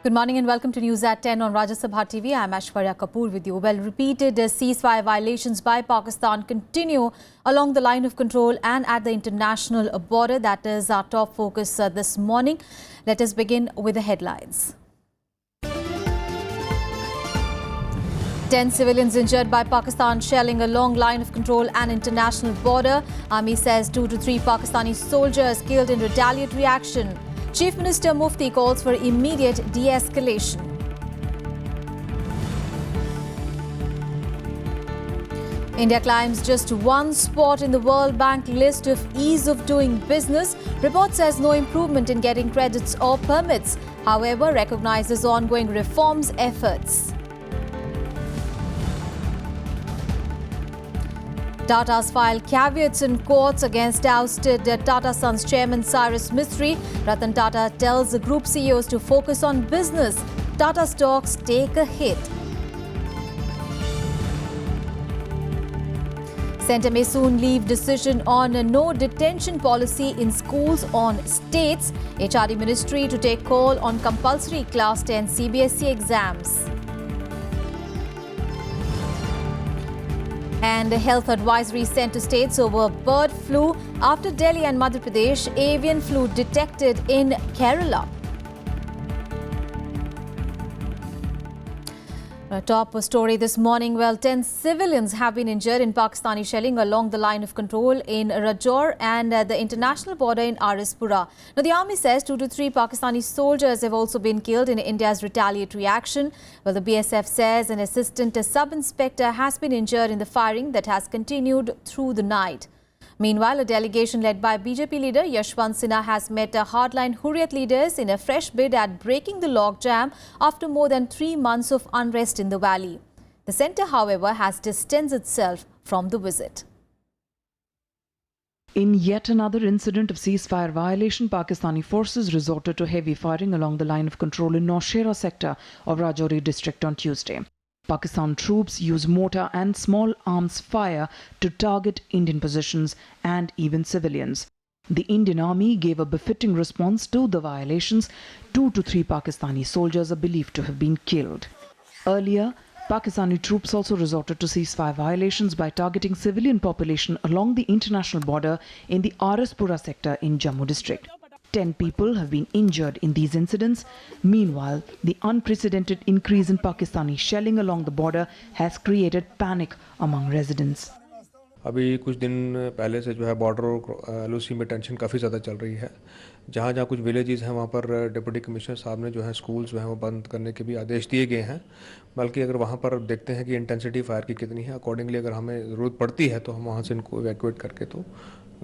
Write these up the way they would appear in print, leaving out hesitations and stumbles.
Good morning and welcome to News at 10 on Rajya Sabha TV. I'm Aishwarya Kapoor with you. Well, repeated ceasefire violations by Pakistan continue along the line of control and at the international border. That is our top focus this morning. Let us begin with the headlines. 10 civilians injured by Pakistan shelling a long line of control and international border. Army says 2 to 3 Pakistani soldiers killed in retaliatory action. Chief Minister Mufti calls for immediate de-escalation. India climbs just one spot in the World Bank list of ease of doing business. Report says no improvement in getting credits or permits. However, recognizes ongoing reforms efforts. Tata's filed caveats in courts against ousted Tata Sons chairman Cyrus Mistry. Ratan Tata tells the group CEOs to focus on business. Tata stocks take a hit. Centre may soon leave decision on a no detention policy in schools on states. HRD Ministry to take call on compulsory Class 10 CBSE exams. And a health advisory sent to states over bird flu. After Delhi and Madhya Pradesh, avian flu detected in Kerala. A top story this morning. Well, 10 civilians have been injured in Pakistani shelling along the line of control in Rajya and the international border in RSTV. Now, the army says 2 to 3 Pakistani soldiers have also been killed in India's retaliatory action. Well, the BSF says an assistant sub-inspector has been injured in the firing that has continued through the night. Meanwhile, a delegation led by BJP leader Yashwant Sinha has met hardline Hurriyat leaders in a fresh bid at breaking the logjam after more than 3 months of unrest in the valley. The centre, however, has distanced itself from the visit. In yet another incident of ceasefire violation, Pakistani forces resorted to heavy firing along the line of control in Nowshera sector of Rajouri district on Tuesday. Pakistan troops used mortar and small arms fire to target Indian positions and even civilians. The Indian Army gave a befitting response to the violations. 2 to 3 Pakistani soldiers are believed to have been killed. Earlier, Pakistani troops also resorted to ceasefire violations by targeting civilian population along the international border in the RSTV sector in Jammu district. 10 people have been injured in these incidents. Meanwhile, the unprecedented increase in Pakistani shelling along the border has created panic among residents. अभी कुछ दिन पहले से जो है border और LOC में tension काफ़ी ज़्यादा चल रही है. जहाँ जहाँ कुछ विलेजेस हैं वहाँ पर डिप्टी कमिश्नर साहब ने जो है स्कूल्स जो हैं वो बंद करने के भी आदेश दिए गए हैं. बल्कि अगर वहाँ पर देखते हैं कि इंटेंसिटी फायर की कितनी है, अकॉर्डिंगली अगर हमें ज़रूरत पड़ती है तो हम वहाँ से इनको इवैक्यूएट करके तो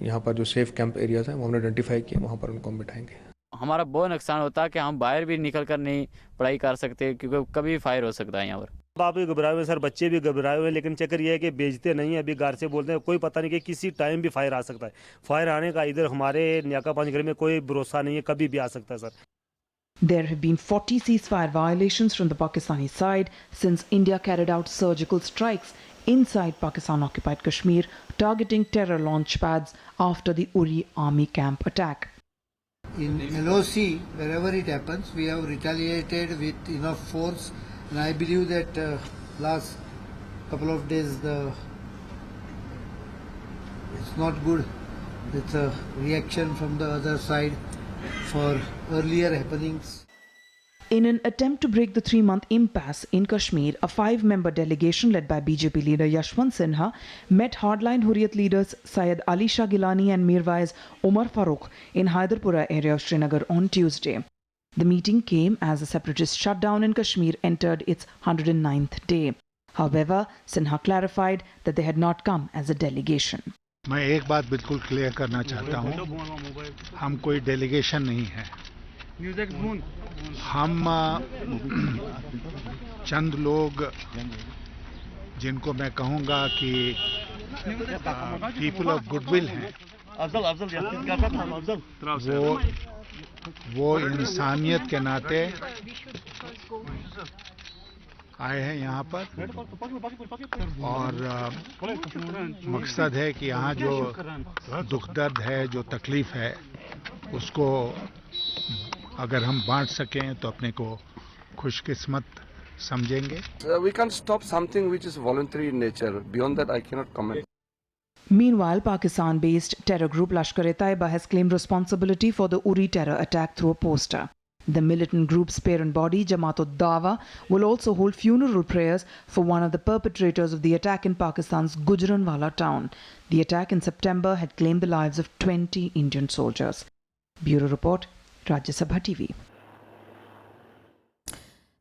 यहाँ पर जो सेफ कैंप एरियाज हैं वो हमने आइडेंटिफाई किए, वहाँ पर उनको हम बिठाएंगे. हमारा बहुत नुकसान होता है कि हम बाहर भी निकल कर नहीं पढ़ाई कर सकते क्योंकि कभी फायर हो सकता है यहाँ पर. बाप भी घबराए हुए सर, बच्चे भी घबराए हुए, लेकिन चक्कर ये है कि बेचते नहीं है. अभी घर से बोलते हैं कोई पता नहीं कि किसी टाइम भी फायर आ सकता है. फायर आने का इधर हमारे न्याका पांचगढ़ में कोई भरोसा नहीं है, कभी भी आ सकता है sir. There have been 40 ceasefire violations from the Pakistani side since India carried out surgical strikes inside Pakistan-occupied Kashmir, targeting terror launch pads after the Uri army camp attack. In LOC, wherever it happens, we have retaliated with enough force, and I believe that last couple of days it's not good. It's a reaction from the other side for earlier happenings. In an attempt to break the 3-month impasse in Kashmir, a 5-member delegation led by BJP leader Yashwant Sinha met hardline Hurriyat leaders Syed Ali Shah Gilani and Mirwais Omar Farooq in Hyderpura area of Srinagar on Tuesday. The meeting came as the separatist shutdown in Kashmir entered its 109th day. However, Sinha clarified that they had not come as a delegation. मैं एक बात बिल्कुल clear करना चाहता हूँ, हम कोई delegation नहीं है. हम चंद लोग जिनको मैं कहूँगा कि पीपल ऑफ गुडविल हैं, वो इंसानियत के नाते आए हैं यहाँ पर और मकसद है कि यहाँ जो दुख दर्द है, जो तकलीफ है, उसको अगर हम बांट सकें तो अपने को खुशकिस्मत समझेंगे। We can't stop something which is voluntary in nature. Beyond that, I cannot comment. Meanwhile, Pakistan-based terror group Lashkar-e-Taiba has claimed responsibility for the Uri terror attack through a poster. The militant group's parent body, Jamaat-ud-Dawa, will also hold funeral prayers for one of the perpetrators of the attack in Pakistan's Gujranwala town. The attack in September had claimed the lives of 20 Indian soldiers. Bureau Report, Rajya Sabha TV.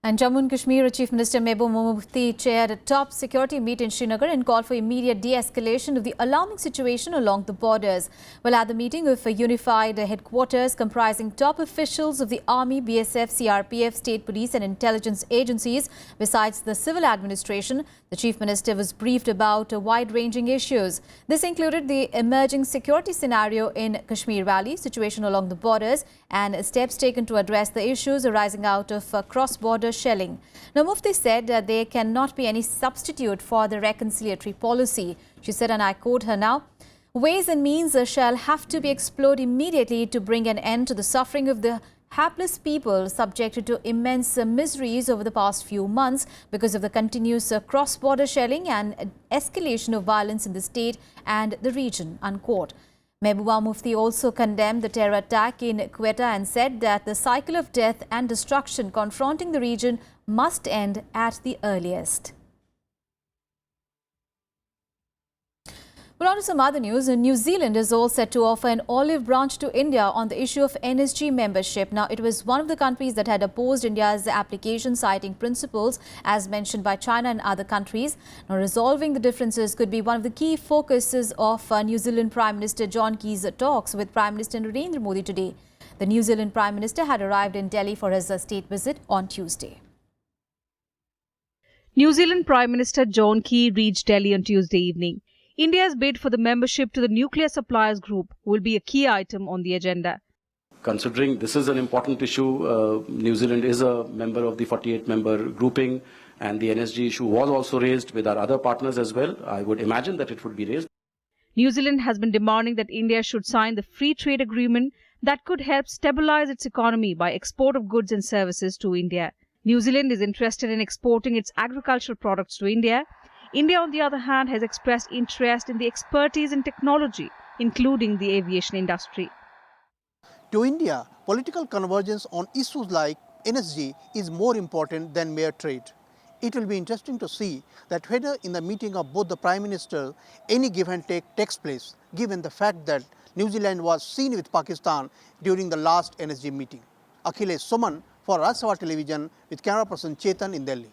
And Jammu and Kashmir Chief Minister Mehbooba Mufti chaired a top security meet in Srinagar and called for immediate de-escalation of the alarming situation along the borders. Well, at the meeting of a unified headquarters comprising top officials of the Army, BSF, CRPF, State Police and intelligence agencies, besides the civil administration, the Chief Minister was briefed about wide-ranging issues. This included the emerging security scenario in Kashmir Valley, situation along the borders, and steps taken to address the issues arising out of cross-border shelling. Now, Mufti said that there cannot be any substitute for the reconciliatory policy. She said, and I quote her now, "Ways and means shall have to be explored immediately to bring an end to the suffering of the hapless people subjected to immense miseries over the past few months because of the continuous cross-border shelling and escalation of violence in the state and the region," unquote. Mehbooba Mufti also condemned the terror attack in Quetta and said that the cycle of death and destruction confronting the region must end at the earliest. Well, on to some other news. New Zealand is all set to offer an olive branch to India on the issue of NSG membership. Now, it was one of the countries that had opposed India's application, citing principles as mentioned by China and other countries. Now, resolving the differences could be one of the key focuses of New Zealand Prime Minister John Key's talks with Prime Minister Narendra Modi today. The New Zealand Prime Minister had arrived in Delhi for his state visit on Tuesday. New Zealand Prime Minister John Key reached Delhi on Tuesday evening. India's bid for the membership to the Nuclear Suppliers Group will be a key item on the agenda. Considering this is an important issue, New Zealand is a member of the 48-member grouping, and the NSG issue was also raised with our other partners as well. I would imagine that it would be raised. New Zealand has been demanding that India should sign the free trade agreement that could help stabilize its economy by export of goods and services to India. New Zealand is interested in exporting its agricultural products to India. India, on the other hand, has expressed interest in the expertise and technology, including the aviation industry. To India, political convergence on issues like NSG is more important than mere trade. It will be interesting to see that whether in the meeting of both the Prime Minister, any give and take takes place, given the fact that New Zealand was seen with Pakistan during the last NSG meeting. Akhilesh Suman for Rajya Sabha Television with camera person Chetan in Delhi.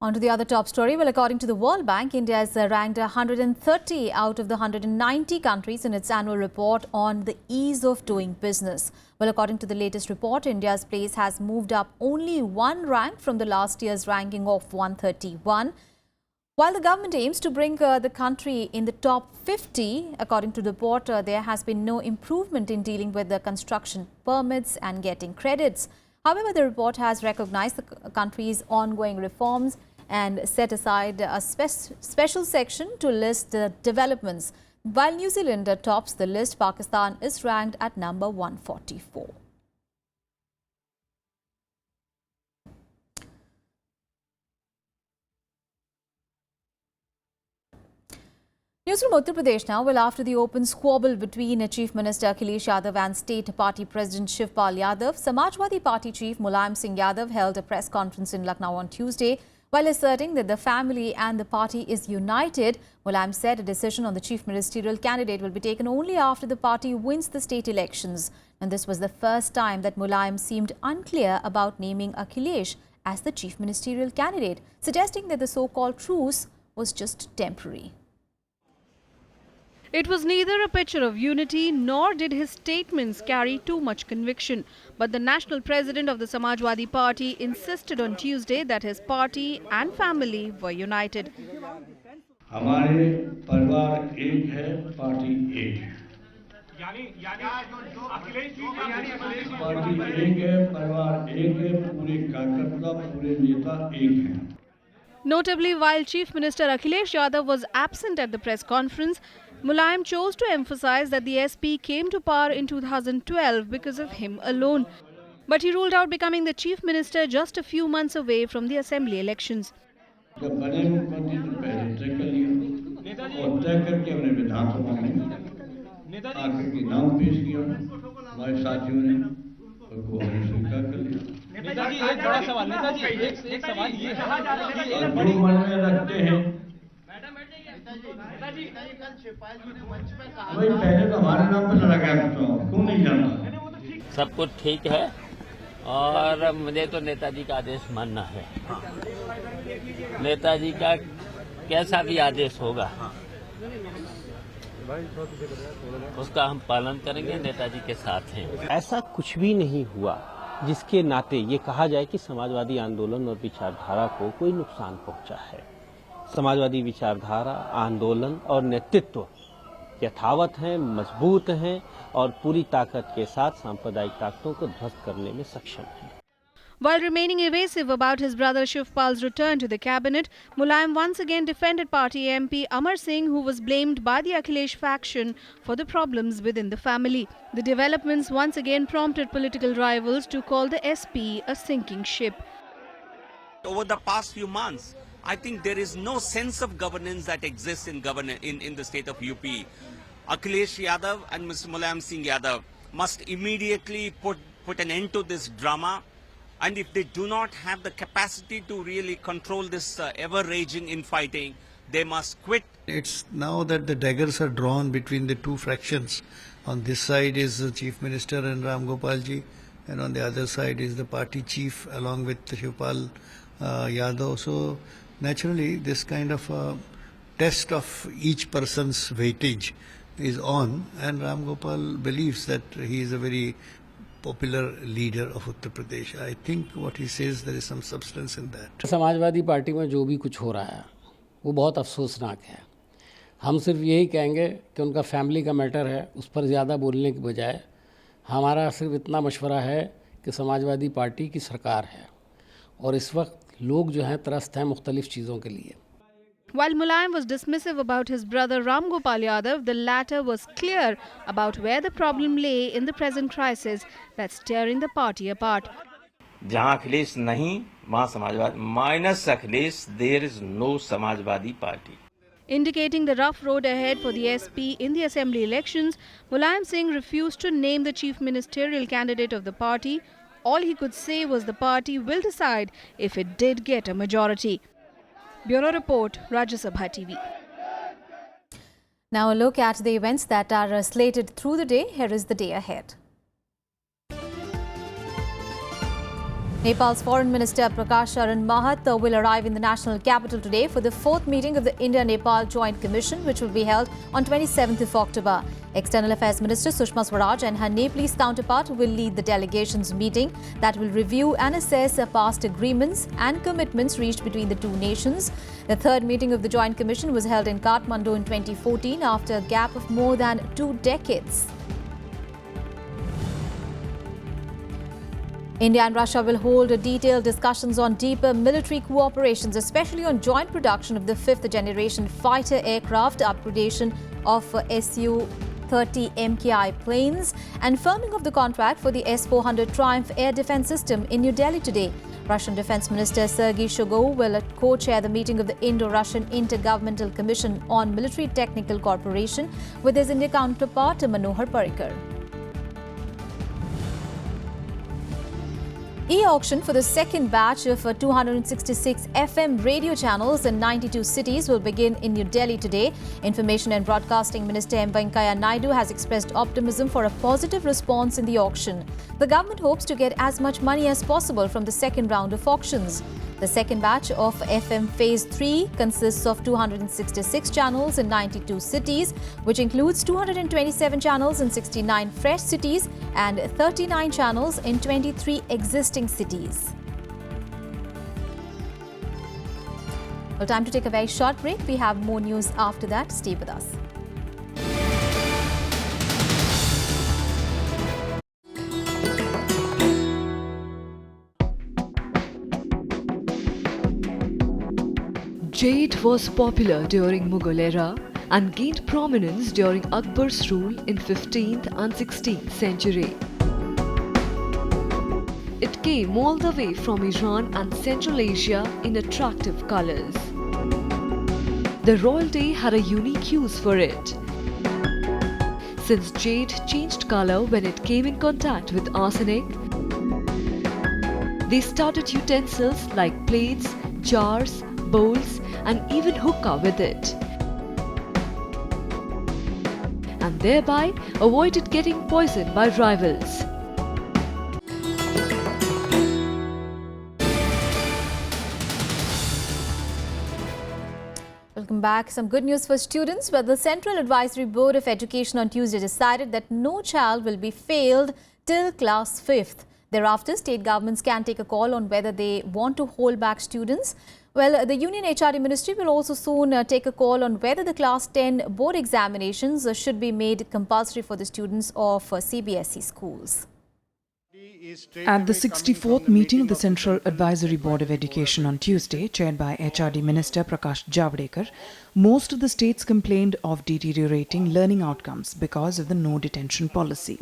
On to the other top story. Well, according to the World Bank, India is ranked 130 out of the 190 countries in its annual report on the ease of doing business. Well, according to the latest report, India's place has moved up only one rank from the last year's ranking of 131. While the government aims to bring the country in the top 50, according to the report, there has been no improvement in dealing with the construction permits and getting credits. However, the report has recognized the country's ongoing reforms and set aside a special section to list the developments. While New Zealand tops the list, Pakistan is ranked at number 144. News from Uttar Pradesh now. Well, after the open squabble between Chief Minister Akhilesh Yadav and State Party President Shivpal Yadav, Samajwadi Party Chief Mulayam Singh Yadav held a press conference in Lucknow on Tuesday. While asserting that the family and the party is united, Mulayam said a decision on the chief ministerial candidate will be taken only after the party wins the state elections. And this was the first time that Mulayam seemed unclear about naming Akhilesh as the chief ministerial candidate, suggesting that the so-called truce was just temporary. It was neither a picture of unity nor did his statements carry too much conviction. But the national president of the Samajwadi Party insisted on Tuesday that his party and family were united. हमारे परिवार एक है, party एक है। Party एक है, परिवार एक है, पूरे कार्यकर्ता, पूरे नेता एक हैं। Notably, while Chief Minister Akhilesh Yadav was absent at the press conference, Mulayam chose to emphasize that the SP came to power in 2012 because of him alone. But he ruled out becoming the chief minister just a few months away from the assembly elections. जब बने मुख्यमंत्री तो पहले तय कर लिया और तय करके हमने विधानसभा में आखिर के नाम पेश किया हमारे साथियों ने और वो हमने स्वीकार कर लिया। नेताजी एक बड़ा सवाल, नेताजी एक सवाल ये है कि जो मन में रखते हैं भाई पहले तो हमारे नाम पर लड़ा गया क्यों नहीं जाना। सब कुछ ठीक है और मुझे तो नेताजी का आदेश मानना है। नेताजी का कैसा भी आदेश होगा उसका हम पालन करेंगे, नेताजी के साथ हैं। ऐसा कुछ भी नहीं हुआ जिसके नाते ये कहा जाए कि समाजवादी आंदोलन और विचारधारा को कोई नुकसान पहुंचा है। समाजवादी विचारधारा, आंदोलन और नेतृत्व यथावत हैं, मजबूत हैं और पूरी ताकत के साथ सांप्रदायिक ताकतों को ध्वस्त करने में सक्षम हैं। While remaining evasive about his brother Shivpal's return to the cabinet, Mulayam once again defended party MP Amar Singh, who was blamed by the Akhilesh faction for the problems within the family. The developments once again prompted political rivals to call the SP a sinking ship. Over the past few months, I think there is no sense of governance that exists in the state of UP. Akhilesh Yadav and Mr. Mulayam Singh Yadav must immediately put an end to this drama. And if they do not have the capacity to really control this ever-raging infighting, they must quit. It's now that the daggers are drawn between the two fractions. On this side is the Chief Minister and Ram Gopalji, and on the other side is the party chief along with Shivpal Yadav. So naturally this kind of test of each person's weightage is on, and Ram Gopal believes that he is a very popular leader of Uttar Pradesh. I think what he says, there is some substance in that. Samajwadi party में जो भी कुछ हो रहा है वो बहुत अफसोसनाक है। हम सिर्फ यही कहेंगे कि उनका फैमिली का मैटर है, उस पर ज़्यादा बोलने की बजाय हमारा सिर्फ इतना मशवरा है कि समाजवादी पार्टी की सरकार है और इस वक्त लोग जो हैं त्रस्त हैं मुख्तलिफ चीज़ों के लिए। While Mulayam was dismissive about his brother Ram Gopal Yadav, the latter was clear about where the problem lay in the present crisis that's tearing the party apart. जहां अखिलेश नहीं वहां Samajwadi, minus Akhilesh there is no Samajwadi party. Indicating the rough road ahead for the SP in the assembly elections, Mulayam Singh refused to name the chief ministerial candidate of the party. All he could say was the party will decide if it did get a majority. Bureau Report, Rajya Sabha TV. Now a look at the events that are slated through the day. Here is the day ahead. Nepal's Foreign Minister Prakash Sharan Mahat will arrive in the national capital today for the 4th meeting of the India-Nepal Joint Commission, which will be held on 27th of October. External Affairs Minister Sushma Swaraj and her Nepalese counterpart will lead the delegation's meeting that will review and assess past agreements and commitments reached between the two nations. The 3rd meeting of the Joint Commission was held in Kathmandu in 2014 after a gap of more than 2 decades. India and Russia will hold detailed discussions on deeper military cooperations, especially on joint production of the 5th generation fighter aircraft, upgradation of Su-30 MKI planes, and firming of the contract for the S-400 Triumph air defense system in New Delhi today. Russian Defense Minister Sergei Shoigu will co-chair the meeting of the Indo-Russian Intergovernmental Commission on Military Technical Cooperation with his Indian counterpart Manohar Parrikar. E-auction for the second batch of 266 FM radio channels in 92 cities will begin in New Delhi today. Information and Broadcasting Minister M. Venkaiah Naidu has expressed optimism for a positive response in the auction. The government hopes to get as much money as possible from the second round of auctions. The second batch of FM Phase 3 consists of 266 channels in 92 cities, which includes 227 channels in 69 fresh cities and 39 channels in 23 existing cities. Well, time to take a very short break. We have more news after that. Stay with us. Jade was popular during Mughal era and gained prominence during Akbar's rule in 15th and 16th century. came all the way from Iran and Central Asia in attractive colors. The royalty had a unique use for it. Since jade changed color when it came in contact with arsenic, they started utensils like plates, jars, bowls, and even hookah with it, and thereby avoided getting poisoned by rivals. Welcome back. Some good news for students, where the Central Advisory Board of Education on Tuesday decided that no child will be failed till class 5th. Thereafter, state governments can take a call on whether they want to hold back students. Well, the Union HRD Ministry will also soon take a call on whether the class 10 board examinations should be made compulsory for the students of CBSE schools. At the 64th meeting of the Central Advisory Board of Education on Tuesday, chaired by HRD Minister Prakash Javadekar, most of the states complained of deteriorating learning outcomes because of the no detention policy.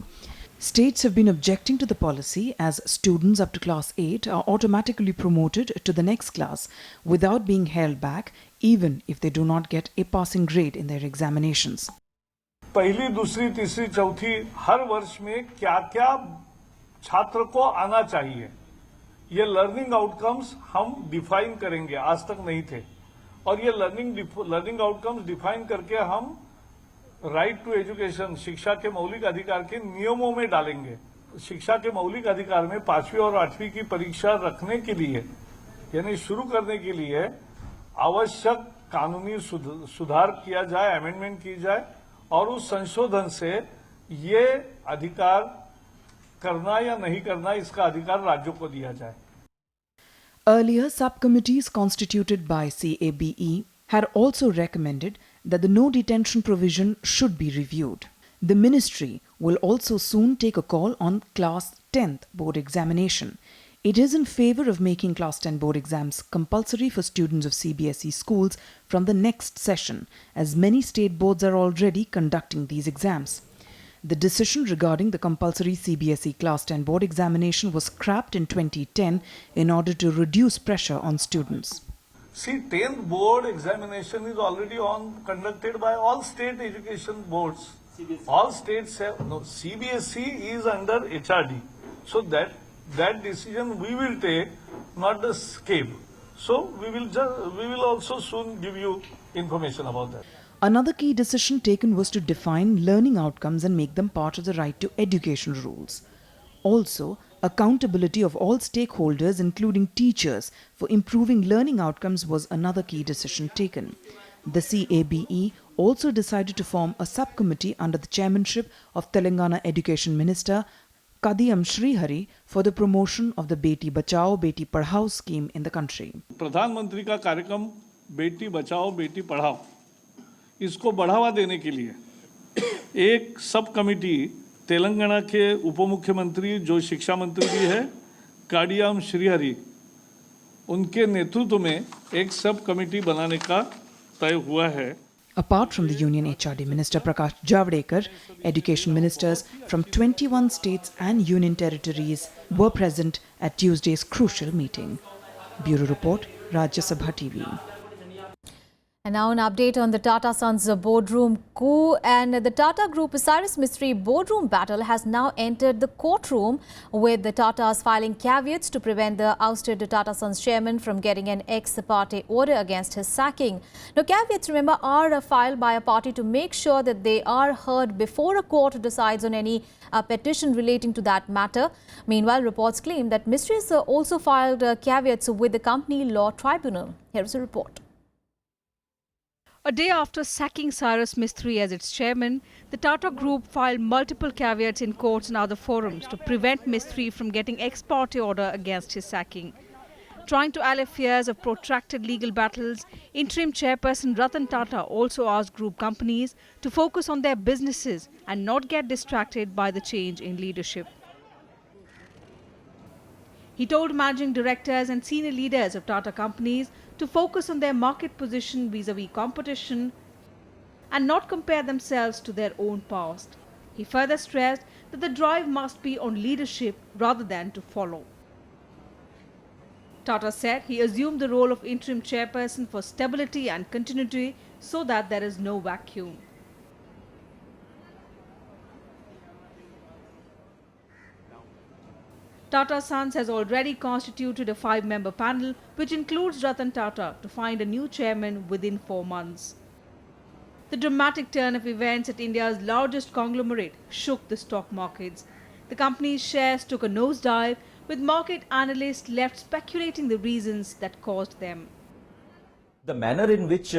States have been objecting to the policy as students up to class 8 are automatically promoted to the next class without being held back, even if they do not get a passing grade in their examinations. पहली, दूसरी, तीसरी, चौथी हर वर्ष में क्या-क्या छात्र को आना चाहिए, ये लर्निंग आउटकम्स हम डिफाइन करेंगे, आज तक नहीं थे, और ये लर्निंग आउटकम्स डिफाइन करके हम राइट टू एजुकेशन, शिक्षा के मौलिक अधिकार के नियमों में डालेंगे। शिक्षा के मौलिक अधिकार में 5वीं और 8वीं की परीक्षा रखने के लिए, यानी शुरू करने के लिए आवश्यक कानूनी सुधार किया जाए, अमेंडमेंट की जाए, और उस संशोधन से ये अधिकार करना या नहीं करना, इसका अधिकार राज्यों को दिया जाए। Earlier, subcommittees constituted by CABE had also recommended that the no detention provision should be reviewed. The ministry will also soon take a call on class 10th board examination. It is in favor of making class 10 board exams compulsory for students of CBSE schools from the next session, as many state boards are already conducting these exams. The decision regarding the compulsory CBSE class 10 board examination was scrapped in 2010 in order to reduce pressure on students. See, 10th board examination is already conducted by all state education boards. CBSE. All states have, no, CBSE is under HRD. So that decision we will take, not the SCAB. So we will also soon give you information about that. Another key decision taken was to define learning outcomes and make them part of the right to education rules. Also, accountability of all stakeholders, including teachers, for improving learning outcomes was another key decision taken. The CABE also decided to form a subcommittee under the chairmanship of Telangana Education Minister Kadiyam Srihari for the promotion of the Beti Bachao, Beti Padhao scheme in the country. प्रधानमंत्री का कार्यक्रम बेटी बचाओ बेटी पढ़ाओ, इसको बढ़ावा देने के लिए एक sub committee Telangana के उप मुख्यमंत्री जो शिक्षा मंत्री भी है कादियाम श्रीहरि, उनके नेतृत्व में एक सब कमेटी बनाने का तय हुआ है। Apart from the Union HRD Minister Prakash Javadekar, education ministers from 21 states and union territories were present at Tuesday's crucial meeting. Bureau Report, Rajya Sabha TV. And now an update on the Tata Sons boardroom coup, and the Tata Group Cyrus Mistry boardroom battle has now entered the courtroom, with the Tatas filing caveats to prevent the ousted Tata Sons chairman from getting an ex-parte order against his sacking. Now, caveats, remember, are filed by a party to make sure that they are heard before a court decides on any petition relating to that matter. Meanwhile, reports claim that Mistry has also filed caveats with the company law tribunal. Here is a report. A day after sacking Cyrus Mistry as its chairman, the Tata Group filed multiple caveats in courts and other forums to prevent Mistry from getting ex parte order against his sacking. Trying to allay fears of protracted legal battles, interim chairperson Ratan Tata also asked group companies to focus on their businesses and not get distracted by the change in leadership. He told managing directors and senior leaders of Tata companies to focus on their market position vis-a-vis competition and not compare themselves to their own past. He further stressed that the drive must be on leadership rather than to follow. Tata said he assumed the role of interim chairperson for stability and continuity so that there is no vacuum. Tata Sons has already constituted a 5-member panel which includes Ratan Tata to find a new chairman within 4 months. The dramatic turn of events at India's largest conglomerate shook the stock markets. The company's shares took a nosedive, with market analysts left speculating the reasons that caused them. The manner in which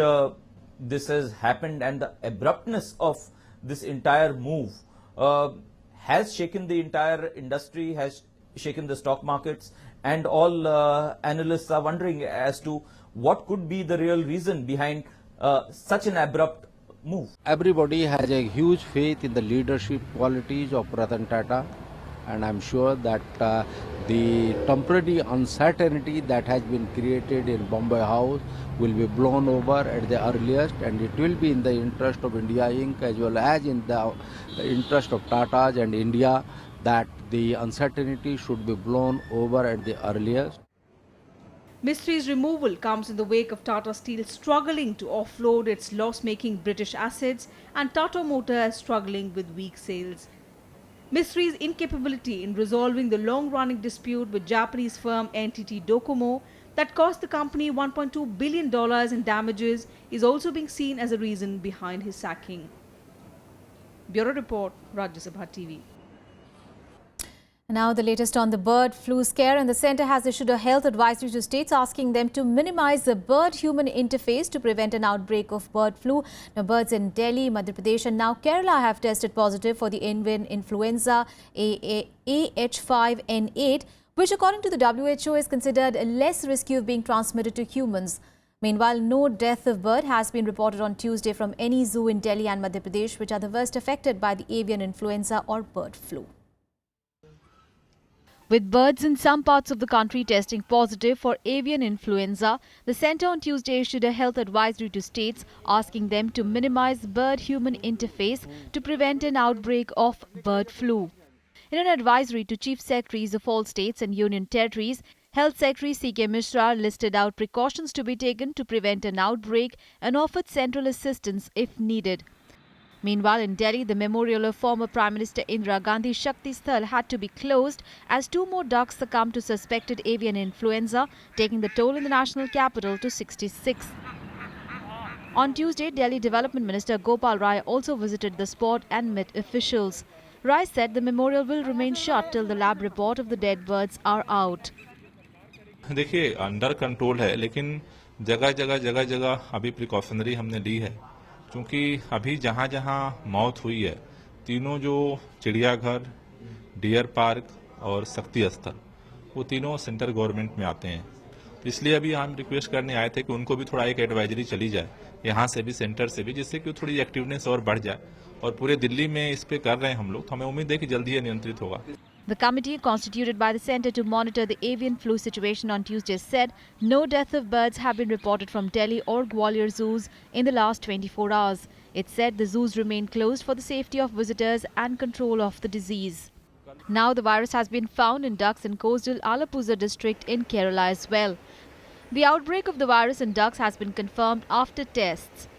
this has happened and the abruptness of this entire move has shaken the entire industry, has shaken the stock markets, and all analysts are wondering as to what could be the real reason behind such an abrupt move. Everybody has a huge faith in the leadership qualities of Ratan Tata, and I'm sure that the temporary uncertainty that has been created in Bombay House will be blown over at the earliest, and it will be in the interest of India Inc. as well as in the interest of Tatas and India that the uncertainty should be blown over at the earliest. Mistri's removal comes in the wake of Tata Steel struggling to offload its loss-making British assets and Tata Motors struggling with weak sales. Mistri's incapability in resolving the long-running dispute with Japanese firm NTT Docomo that cost the company $1.2 billion in damages is also being seen as a reason behind his sacking. Bureau Report, Rajya Sabha TV. Now the latest on the bird flu scare, and the centre has issued a health advisory to states asking them to minimize the bird-human interface to prevent an outbreak of bird flu. Now birds in Delhi, Madhya Pradesh and now Kerala have tested positive for the avian influenza AH5N8, which according to the WHO is considered less risky of being transmitted to humans. Meanwhile, no death of bird has been reported on Tuesday from any zoo in Delhi and Madhya Pradesh, which are the worst affected by the avian influenza or bird flu. With birds in some parts of the country testing positive for avian influenza, the centre on Tuesday issued a health advisory to states asking them to minimize bird-human interface to prevent an outbreak of bird flu. In an advisory to Chief Secretaries of all states and union territories, Health Secretary C.K. Mishra listed out precautions to be taken to prevent an outbreak and offered central assistance if needed. Meanwhile, in Delhi, the memorial of former Prime Minister Indira Gandhi Shakti Sthal had to be closed as 2 more ducks succumbed to suspected avian influenza, taking the toll in the national capital to 66. On Tuesday, Delhi Development Minister Gopal Rai also visited the spot and met officials. Rai said the memorial will remain shut till the lab report of the dead birds are out. देखिए under control है, लेकिन जगह जगह अभी precautionary हमने ली है, क्योंकि अभी जहां जहां मौत हुई है तीनों जो चिड़ियाघर, डियर पार्क और शक्ति स्थल वो तीनों सेंट्रल गवर्नमेंट में आते हैं। इसलिए अभी हम रिक्वेस्ट करने आए थे कि उनको भी थोड़ा एक एडवाइजरी चली जाए यहाँ से भी, सेंटर से भी, जिससे कि थोड़ी एक्टिवनेस और बढ़ जाए। और पूरे दिल्ली में इस पे कर रहे हैं हम लोग, तो हमें उम्मीद है कि जल्दी ये नियंत्रित होगा। The committee constituted by the centre to monitor the avian flu situation on Tuesday said no death of birds have been reported from Delhi or Gwalior zoos in the last 24 hours. It said the zoos remain closed for the safety of visitors and control of the disease. Now the virus has been found in ducks in coastal Alappuzha district in Kerala as well. The outbreak of the virus in ducks has been confirmed after tests.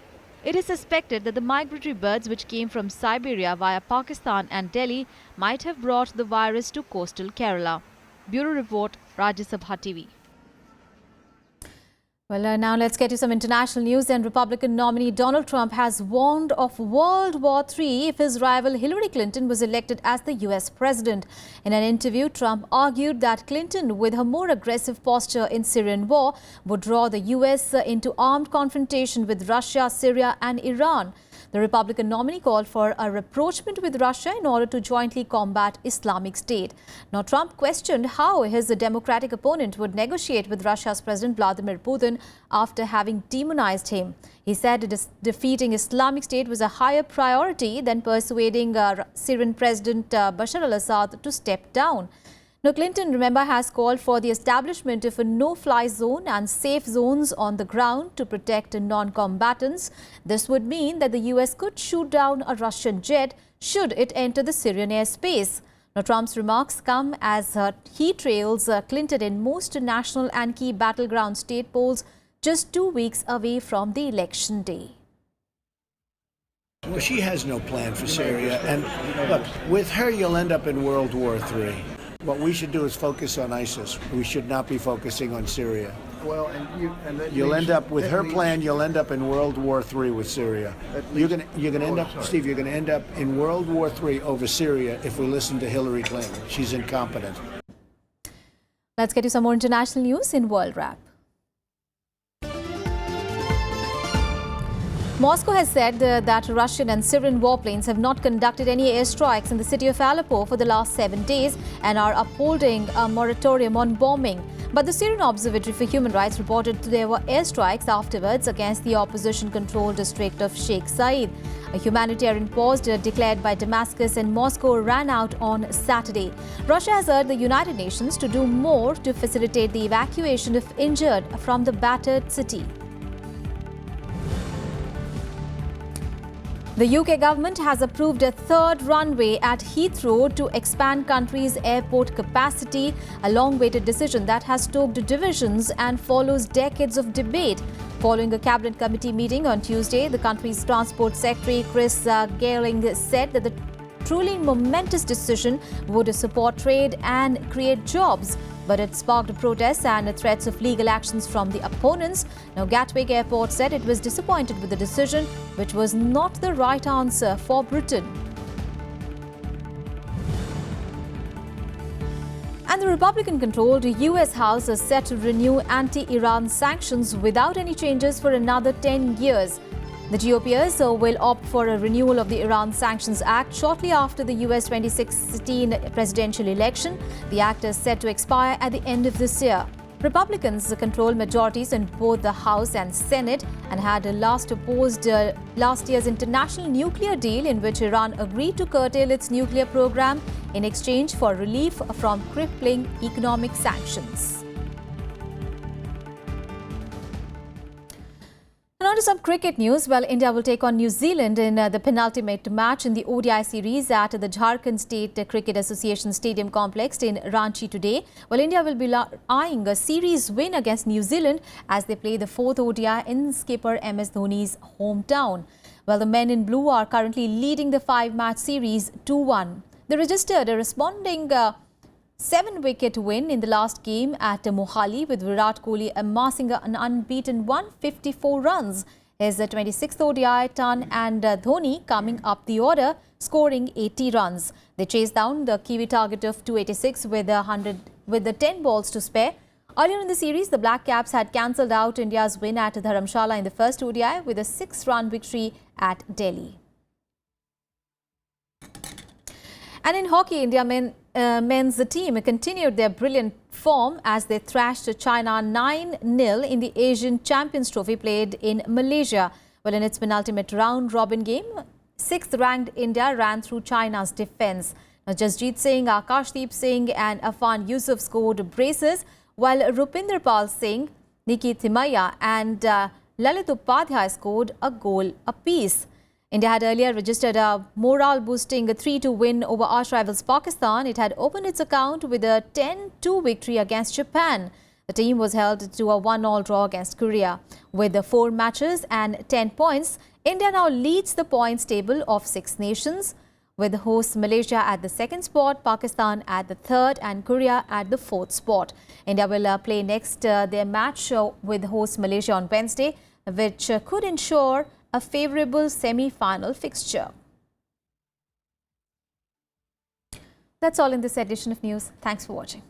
It is suspected that the migratory birds which came from Siberia via Pakistan and Delhi might have brought the virus to coastal Kerala. Bureau Report, Rajya Sabha TV. Well, now let's get to some international news. And Republican nominee Donald Trump has warned of World War III if his rival Hillary Clinton was elected as the US president. In an interview, Trump argued that Clinton, with her more aggressive posture in Syrian war, would draw the US into armed confrontation with Russia, Syria and Iran. The Republican nominee called for a rapprochement with Russia in order to jointly combat Islamic State. Now, Trump questioned how his Democratic opponent would negotiate with Russia's President Vladimir Putin after having demonized him. He said defeating Islamic State was a higher priority than persuading Syrian President Bashar al-Assad to step down. Now, Clinton, remember, has called for the establishment of a no-fly zone and safe zones on the ground to protect non-combatants. This would mean that the US could shoot down a Russian jet should it enter the Syrian airspace. Now, Trump's remarks come as he trails Clinton in most national and key battleground state polls just 2 weeks away from the election day. Well, she has no plan for Syria, and look, with her you'll end up in World War III. What we should do is focus on ISIS. We should not be focusing on Syria. Well, You'll end up with her plan. You'll end up in World War III with Syria. You're gonna end up, Steve. You're gonna end up in World War III over Syria if we listen to Hillary Clinton. She's incompetent. Let's get to some more international news in World Wrap. Moscow has said that Russian and Syrian warplanes have not conducted any airstrikes in the city of Aleppo for the last 7 days and are upholding a moratorium on bombing. But the Syrian Observatory for Human Rights reported there were airstrikes afterwards against the opposition-controlled district of Sheikh Said. A humanitarian pause declared by Damascus and Moscow ran out on Saturday. Russia has urged the United Nations to do more to facilitate the evacuation of injured from the battered city. The UK government has approved a third runway at Heathrow to expand country's airport capacity, a long-awaited decision that has stoked divisions and follows decades of debate. Following a cabinet committee meeting on Tuesday, the country's Transport Secretary Chris Gayling said that the truly momentous decision would support trade and create jobs. But it sparked protests and threats of legal actions from the opponents. Now, Gatwick Airport said it was disappointed with the decision, which was not the right answer for Britain. And the Republican-controlled US House is set to renew anti-Iran sanctions without any changes for another 10 years. The GOPers will opt for a renewal of the Iran Sanctions Act shortly after the US 2016 presidential election. The act is set to expire at the end of this year. Republicans control majorities in both the House and Senate and had last opposed last year's international nuclear deal in which Iran agreed to curtail its nuclear program in exchange for relief from crippling economic sanctions. And on to some cricket news. Well, India will take on New Zealand in the penultimate match in the ODI series at the Jharkhand State Cricket Association Stadium complex in Ranchi today. Well, India will be eyeing a series win against New Zealand as they play the fourth ODI in skipper MS Dhoni's hometown. Well, the men in blue are currently leading the 5-match series 2-1. They registered a responding 7-wicket win in the last game at Mohali, with Virat Kohli amassing an unbeaten 154 runs. His 26th ODI ton and Dhoni coming up the order, scoring 80 runs. They chased down the Kiwi target of 286 with the 10 balls to spare. Earlier in the series, the Black Caps had cancelled out India's win at Dharamshala in the first ODI with a 6-run victory at Delhi. And in hockey, India men's team continued their brilliant form as they thrashed China 9-0 in the Asian Champions Trophy played in Malaysia. Well, in its penultimate round-robin game, 6th-ranked India ran through China's defence. Now, Jasjeet Singh, Akashdeep Singh and Afan Yusuf scored braces, while Rupinder Pal Singh, Nikki Thimaiya and Lalit Upadhyay scored a goal apiece. India had earlier registered a morale-boosting 3-2 win over arch-rivals Pakistan. It had opened its account with a 10-2 victory against Japan. The team was held to a 1-1 draw against Korea. With 4 matches and 10 points, India now leads the points table of 6 nations, with host Malaysia at the 2nd spot, Pakistan at the 3rd and Korea at the 4th spot. India will play next their match with host Malaysia on Wednesday, which could ensure a favourable semi-final fixture. That's all in this edition of news. Thanks for watching.